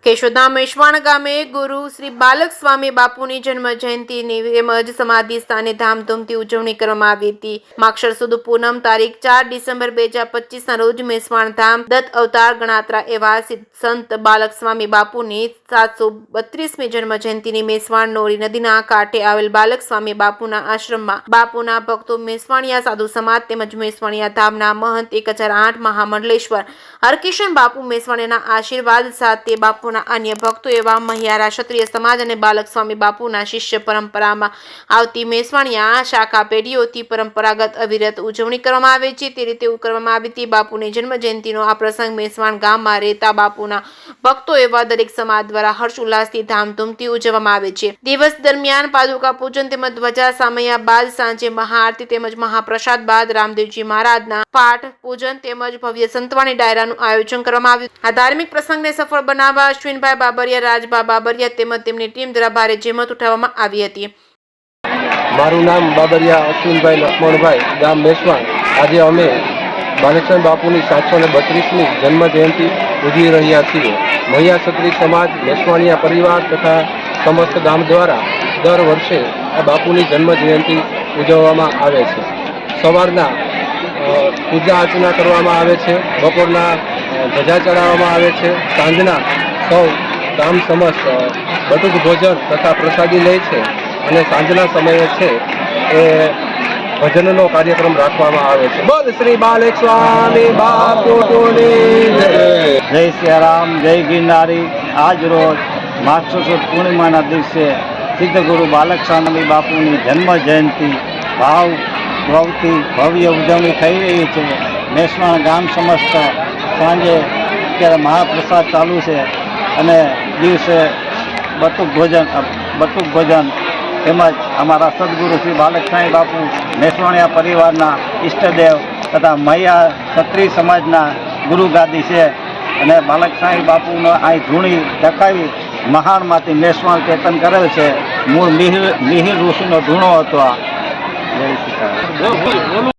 કેશોદના મેશ્વાણ ગામે ગુરુ શ્રી બાલક સ્વામી બાપુની જન્મ જયંતિની તેમજ સમાધિ સ્થાને ધામધૂમથી ઉજવણી કરવામાં આવી હતી। માક્ષર સુદ પૂનમ તારીખ 4 ડિસેમ્બર 2025ના રોજ મેશ્વાણ ધામ દત્ત અવતાર ગણાત્રા એવા સંત બાલક સ્વામી બાપુની 732મી જન્મ જયંતિની મેશ્વાણ નોરી નદીના કાંઠે આવેલ બાલક સ્વામી બાપુના આશ્રમમાં બાપુના ભક્તો મેશ્વાણિયા સાધુ સમાજ તેમજ મેશ્વાણિયા ધામના મહંત 1008 મહામંડલેશ્વર હરકિશન બાપુ મેશ્વાણિયાના આશીર્વાદ સાથે બાપુના अन्य भक्तों एवं महियारा क्षत्रिय समाज और बालक स्वामी बापूना शिष्य परंपरा में आवती मेश्वाणिया शाखा पेढ़ीओथी परंपरागत अविरत उजवणी करवामां आवे छे। ते रीते करवामां आवी हती। बापूनी जन्म जयंतीनो आ प्रसंग मेश्वाण गाममां रहेता बापूना भक्तों एवं दरेक समाज द्वारा हर्ष उल्लासथी धामधूमथी उजववामां आवे छे। दिवस दरमियान पादुका पूजन तेमज ध्वजा सामया बाद सांजे महाआरती तेमज महाप्रसाद बाद रामदेवजी महाराजना पाठ पूजन तेमज भव्य संतवाणी डायरानुं आयोजन करवामां आव्युं। आ धार्मिक प्रसंगने सफल बनाववा अश्विनभाई बाबरिया राजभा बाबरिया तेमज तेमनी टीम द्वारा भारे जहेमत उठाववामां आवी हती। मारू नाम बाबरिया अश्विनभाई लक्ष्मणभाई गाम मेश्वाण। आज अमे बालकस्वामी बापूनी 732मी जन्म जयंती उजवी रह्या छीए। महिया क्षत्रिय समाज मेश्वाणिया परिवार तथा समस्त गाम द्वारा दर वर्षे आ बापूनी जन्म जयंती उजववामां आवे छे। सवाરના पूजा अर्चना करवामां आवे छे, बपोરના ध्वजा चढ़ाववामां आवे छे, सांजना सौ गाम समस्त बटुक भोजन तथा प्रसादी ले छे અને સાંજના સમયે છે એ ભજનનો કાર્યક્રમ રાખવામાં આવે છે। બોલ શ્રી બાલક સ્વામી બાપુની જય। જય સિયારામ, જય ગિરનારી। આજ રોજ માક્ષર સુદ પૂર્ણિમાના દિવસે સિદ્ધગુરુ બાલક સ્વામી બાપુની જન્મ જયંતિ ભાવથી ભવ્ય ઉજવણી થઈ રહી છે। મેશ્વાણ ગામ સમસ્ત સાંજે અત્યારે મહાપ્રસાદ ચાલુ છે અને દિવસે બટુક ભોજન તેમજ અમારા સદગુરુ શ્રી બાલક સ્વામી બાપુ મેશ્વાણિયા પરિવારના ઈષ્ટદેવ તથા મહિયા ક્ષત્રિય સમાજના ગુરુગાદી છે અને બાલક સ્વામી બાપુનો અહીં ધૂણી ટકાવી મહાણમાંથી મેશ્વાણ કેતન કરેલ છે। મૂળ મિહિર ઋષિનો ધૂણો હતો આ। જય સીતારામ।